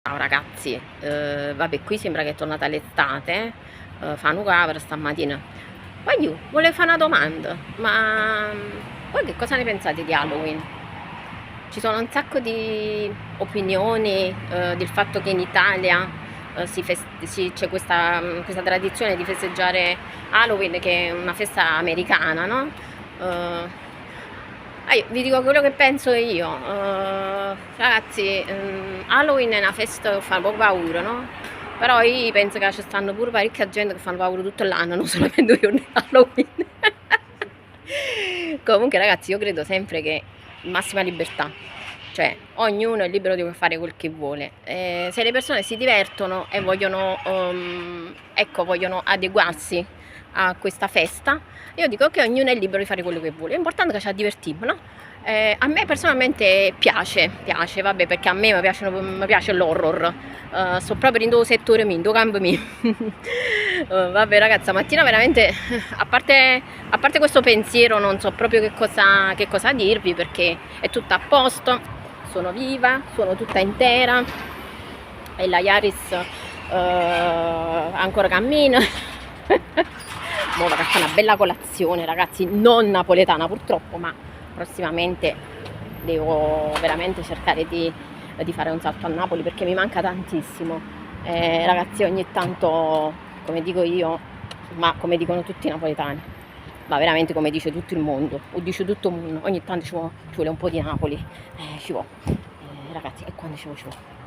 Ciao ragazzi, vabbè, qui sembra che è tornata l'estate, fa un caldo stamattina. Voglio, volevo fare una domanda, ma voi che cosa ne pensate di Halloween? Ci sono un sacco di opinioni del fatto che in Italia c'è questa tradizione di festeggiare Halloween, che è una festa americana, no? Vi dico quello che penso io. Ragazzi, Halloween è una festa che fa un po' paura, no? Però io penso che ci stanno pure parecchia gente che fanno paura tutto l'anno, non solamente 2 giorni di Halloween. Comunque ragazzi, io credo sempre che massima libertà, cioè ognuno è libero di fare quel che vuole. Se le persone si divertono e vogliono, ecco, vogliono adeguarsi a questa festa, io dico che ognuno è libero di fare quello che vuole, l'importante è che ci divertiamo, no? A me personalmente piace, vabbè, perché a me mi piace l'horror. Sto proprio in due settori, in due campi. Vabbè ragazzi, stamattina veramente, a parte questo pensiero, non so proprio che cosa dirvi, perché è tutto a posto, sono viva, sono tutta intera e la Yaris ancora cammina. Mo vado a fare una bella colazione ragazzi, non napoletana purtroppo, ma prossimamente devo veramente cercare di fare un salto a Napoli, perché mi manca tantissimo. Ragazzi, ogni tanto, come dico io, ma come dicono tutti i napoletani, ma veramente come dice tutto il mondo, o dice tutto il mondo, ogni tanto ci vuole un po' di Napoli, ci vuole. Ragazzi, e quando ci vuole.